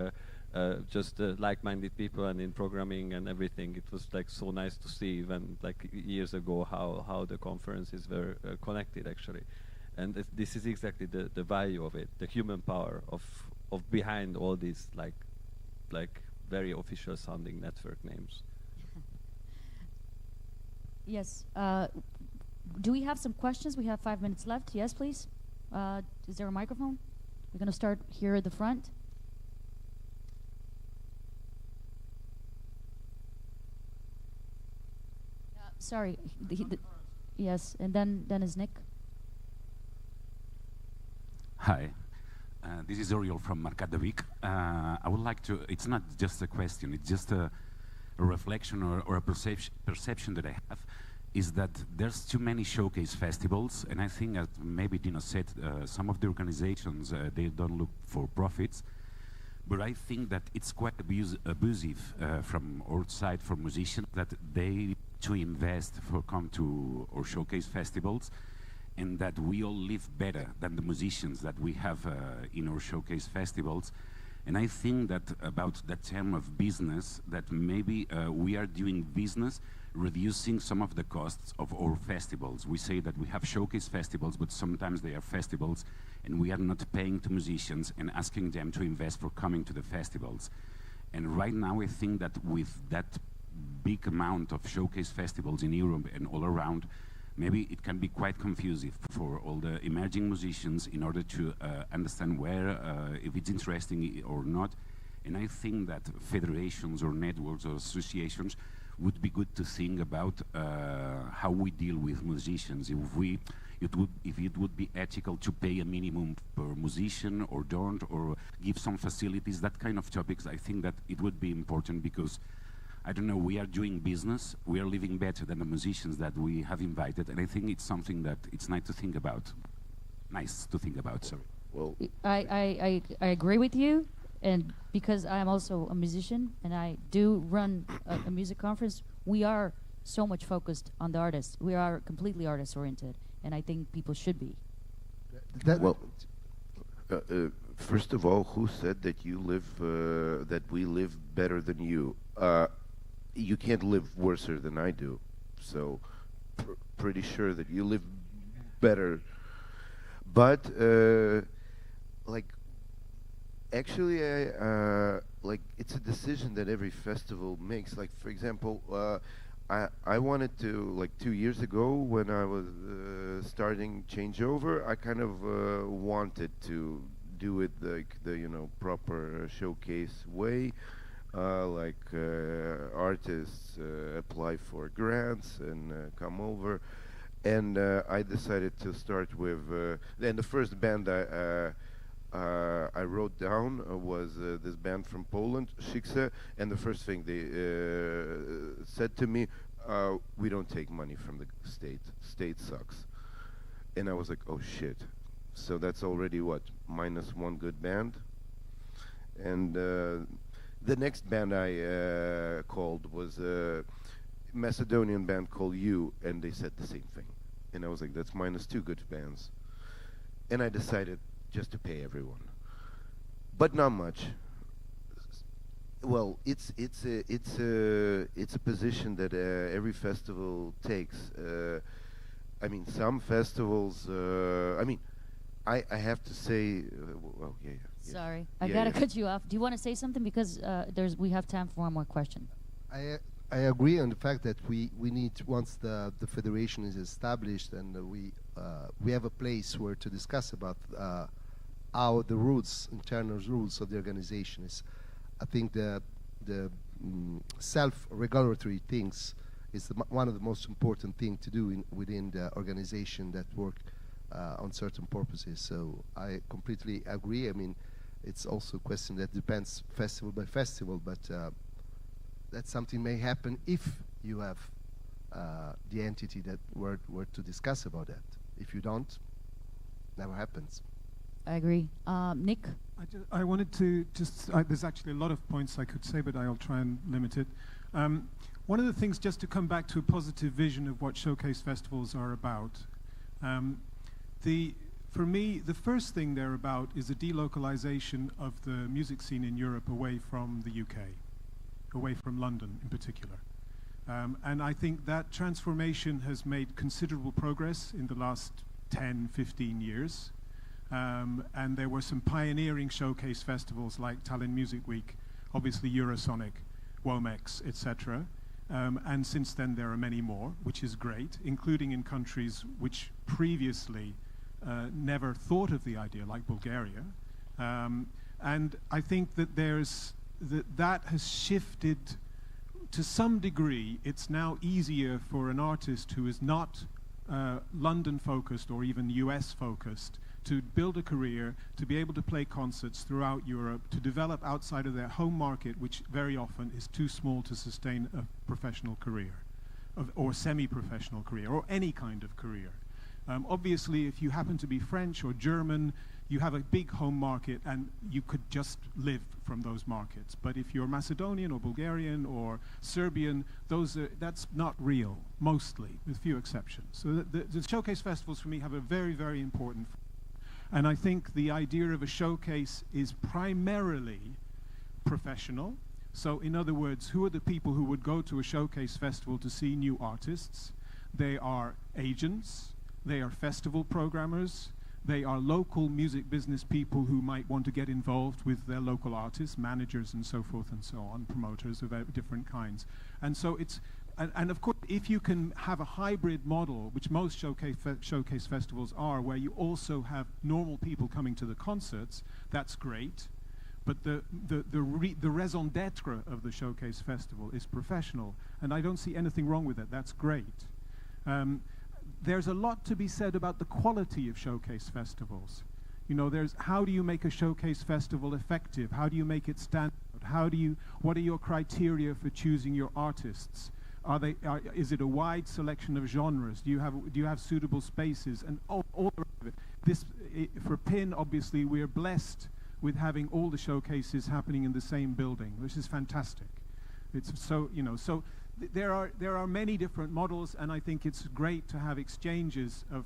just like-minded people, and in programming and everything, it was like so nice to see even like years ago how the conferences were connected actually, and this is exactly the value of it, the human power of behind all these like very official sounding network names. Yes. Do we have some questions? We have 5 minutes left. Yes, please. Is there a microphone? We're going to start here at the front. Sorry. Yes, and then is Nick. Hi. This is Oriol from Markadovik. I would like to, it's not just a question, it's just a reflection or a perception that I have, is that there's too many showcase festivals, and I think that maybe Dino said some of the organizations, they don't look for profits, but I think that it's quite abusive from our side for musicians that they to invest for come to or showcase festivals, and that we all live better than the musicians that we have in our showcase festivals. And I think that about that term of business, that maybe we are doing business reducing some of the costs of our festivals. We say that we have showcase festivals, but sometimes they are festivals and we are not paying to musicians and asking them to invest for coming to the festivals. And right now I think that with that big amount of showcase festivals in Europe and all around, maybe it can be quite confusing for all the emerging musicians in order to understand where, if it's interesting or not. And I think that federations or networks or associations would be good to think about how we deal with musicians. If it would be ethical to pay a minimum per musician or don't, or give some facilities, that kind of topics, I think that it would be important because I don't know, we are doing business, we are living better than the musicians that we have invited, and I think it's something that it's nice to think about. Sorry. Well, I agree with you, and because I'm also a musician and I do run a music conference, we are so much focused on the artists. We are completely artist-oriented, and I think people should be. well, first of all, who said that you live, that we live better than you? You can't live worse than I do, so pretty sure that you live better. But like, actually, like it's a decision that every festival makes. Like, for example, I wanted to, like 2 years ago when I was starting Changeover, I kind of wanted to do it like the proper showcase way, artists apply for grants and come over, and I decided to start with. Then the first band I wrote down was this band from Poland, Shikse, and the first thing they said to me, we don't take money from the state. State sucks. And I was like, oh shit. So that's already what, -1 good band? And the next band I called was a Macedonian band called You, and they said the same thing. And I was like, that's -2 good bands. And I decided just to pay everyone, but not much. Well, it's a position that every festival takes. I mean, some festivals. I have to say. Well, yeah. Sorry, I Yeah, gotta yeah. cut you off. Do you want to say something, because we have time for one more question? I agree on the fact that we need, once the federation is established and we have a place where to discuss about how the rules, internal rules of the organization is. I think the self-regulatory things is one of the most important thing to do within the organization that work on certain purposes. So I completely agree. I mean, it's also a question that depends festival by festival, but that something may happen if you have the entity that were to discuss about that. If you don't, never happens. I agree. Nick? I wanted to just, there's actually a lot of points I could say, but I'll try and limit it. One of the things, just to come back to a positive vision of what Showcase Festivals are about, for me, the first thing they're about is a delocalization of the music scene in Europe away from the UK, away from London in particular. And I think that transformation has made considerable progress in the last 10, 15 years. And there were some pioneering showcase festivals like Tallinn Music Week, obviously Eurosonic, Womex, etc. And since then there are many more, which is great, including in countries which previously never thought of the idea, like Bulgaria. And I think that that has shifted to some degree. It's now easier for an artist who is not London-focused or even US-focused to build a career, to be able to play concerts throughout Europe, to develop outside of their home market, which very often is too small to sustain a professional career, or semi-professional career, or any kind of career. Obviously, if you happen to be French or German, you have a big home market and you could just live from those markets. But if you're Macedonian or Bulgarian or Serbian, that's not real, mostly, with few exceptions. So the showcase festivals for me have a very, very important. And I think the idea of a showcase is primarily professional. So in other words, who are the people who would go to a showcase festival to see new artists? They are agents, they are festival programmers, they are local music business people who might want to get involved with their local artists, managers and so forth and so on, promoters of different kinds. And so it's, and of course, if you can have a hybrid model, which most showcase festivals are, where you also have normal people coming to the concerts, that's great. But the raison d'etre of the showcase festival is professional, and I don't see anything wrong with it. That's great. There's a lot to be said about the quality of showcase festivals. You know, how do you make a showcase festival effective? How do you make it stand out? What are your criteria for choosing your artists? Is it a wide selection of genres? Do you have suitable spaces? And all the rest of it. For PIN, obviously, we're blessed with having all the showcases happening in the same building, which is fantastic. It's so, you know, so there are many different models, and I think it's great to have exchanges of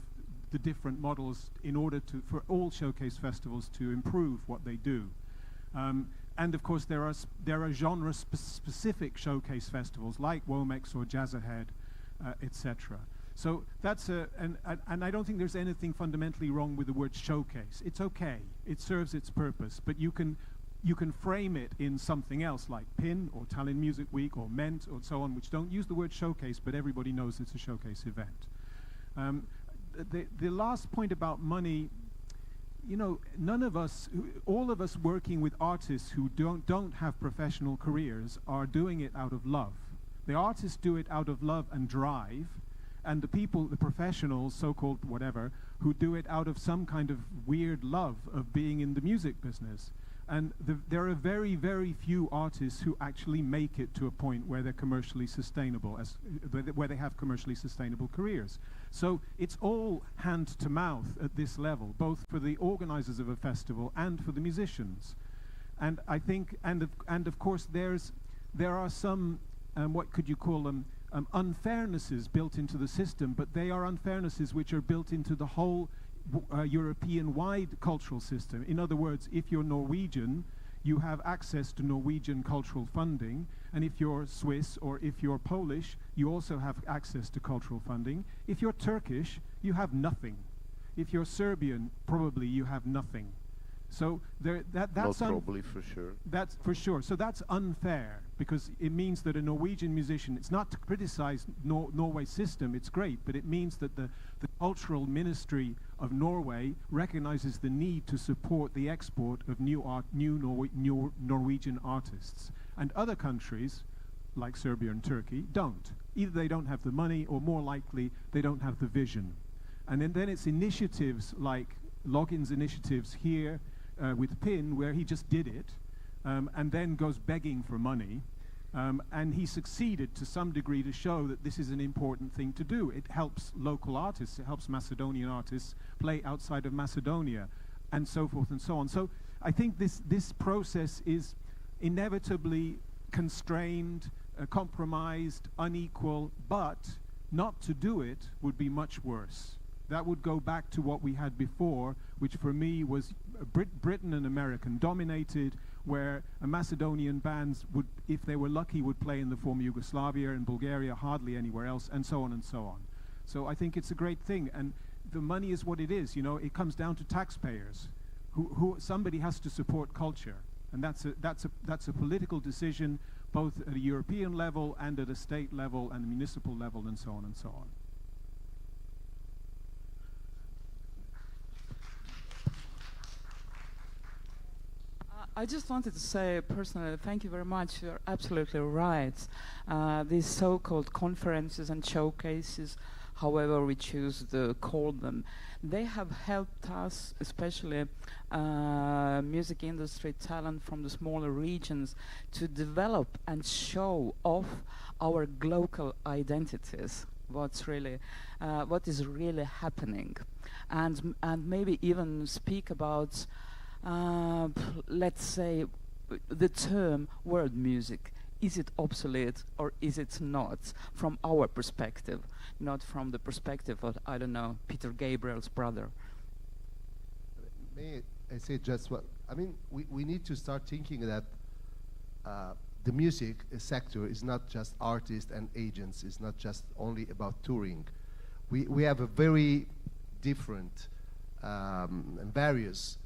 the different models in order for all showcase festivals to improve what they do. And of course, there are genre-specific showcase festivals like Womex or Jazz Ahead, etc. So that's and I don't think there's anything fundamentally wrong with the word showcase. It's okay. It serves its purpose. But you can you can frame it in something else like PIN or Tallinn Music Week or MENT or so on, which don't use the word showcase, but everybody knows it's a showcase event. The last point about money, you know, none of us, all of us working with artists who don't have professional careers are doing it out of love. The artists do it out of love and drive, and the people, the professionals, so-called whatever, who do it out of some kind of weird love of being in the music business. And there are very, very few artists who actually make it to a point where they're commercially sustainable, where they have commercially sustainable careers. So it's all hand to mouth at this level, both for the organizers of a festival and for the musicians. And I think, and of course, there are some, what could you call them, unfairnesses built into the system, but they are unfairnesses which are built into the whole European-wide cultural system. In other words, if you're Norwegian, you have access to Norwegian cultural funding, and if you're Swiss or if you're Polish, you also have access to cultural funding. If you're Turkish, you have nothing. If you're Serbian, probably you have nothing. So that's not probably, for sure. That's for sure. So that's unfair, because it means that a Norwegian musician, it's not to criticize Norway's system, it's great, but it means that the cultural ministry of Norway recognizes the need to support the export of new Norwegian artists. And other countries, like Serbia and Turkey, don't. Either they don't have the money, or more likely, they don't have the vision. And then it's initiatives like Login's initiatives here, with PIN, where he just did it, and then goes begging for money, and he succeeded to some degree to show that this is an important thing to do. It helps local artists, it helps Macedonian artists play outside of Macedonia, and so forth and so on. So I think this process is inevitably constrained, compromised, unequal, but not to do it would be much worse. That would go back to what we had before, which for me was Britain and American dominated, where Macedonian bands would, if they were lucky, would play in the former Yugoslavia and Bulgaria, hardly anywhere else, and so on and so on. So I think it's a great thing, and the money is what it is. You know, it comes down to taxpayers. Who somebody has to support culture, and that's a political decision, both at a European level and at a state level and a municipal level, and so on and so on. I just wanted to say personally, thank you very much. You're absolutely right. These so-called conferences and showcases, however we choose to call them, they have helped us, especially music industry talent from the smaller regions, to develop and show off our local identities. What is really happening, and maybe even speak about, let's say, the term world music. Is it obsolete or is it not, from our perspective, not from the perspective of, I don't know, Peter Gabriel's brother? May I say just what, I mean, we need to start thinking that the music sector is not just artists and agents, it's not just only about touring. We have a very different and various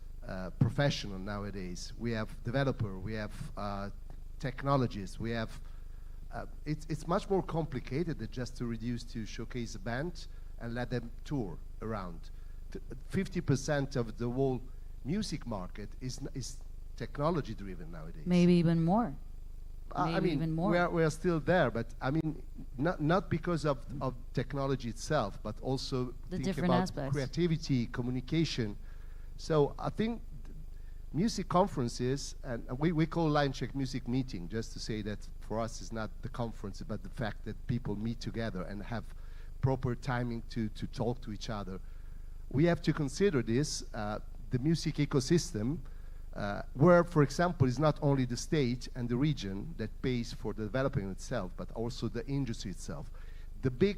professional nowadays. We have developer, we have technologists, we have it's much more complicated than just to reduce to showcase a band and let them tour around. 50% of the whole music market is technology driven nowadays. Maybe even more. I mean, even more. we are still there, but I mean, not because of technology itself, but also The think different about aspects. creativity, communication. So I think music conferences, and we call Line Check Music Meeting, just to say that for us it's not the conference, but the fact that people meet together and have proper timing to talk to each other. We have to consider this, the music ecosystem, where, for example, it's not only the state and the region that pays for the development itself, but also the industry itself. The big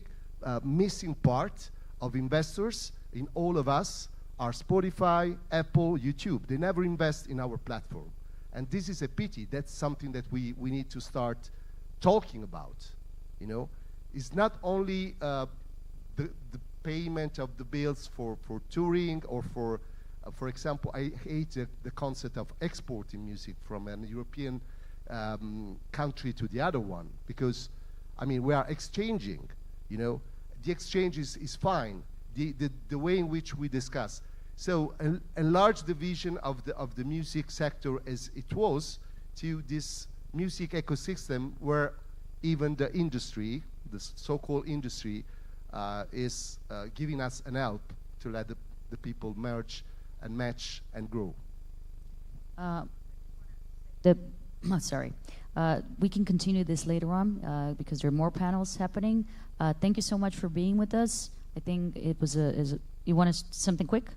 missing part of investors in all of us are Spotify, Apple, YouTube. They never invest in our platform. And this is a pity. That's something that we need to start talking about. You know, it's not only the payment of the bills for touring or for For example, I hate the concept of exporting music from an European country to the other one, because, I mean, we are exchanging, you know. The exchange is fine, the way in which we discuss. So enlarge the vision of the music sector as it was to this music ecosystem where even the industry, the so-called industry, is giving us an help to let the people merge and match and grow. Sorry. We can continue this later on because there are more panels happening. Thank you so much for being with us. I think it was you want something quick?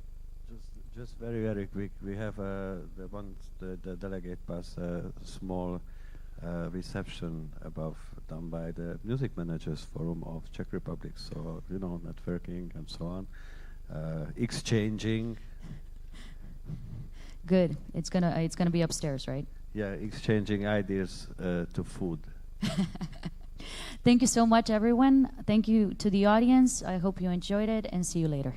Just very, very quick. We have the delegate pass a small reception above, done by the Music Managers Forum of Czech Republic. So, you know, networking and so on, exchanging. Good. It's gonna be upstairs, right? Yeah, exchanging ideas to food. Thank you so much, everyone. Thank you to the audience. I hope you enjoyed it, and see you later.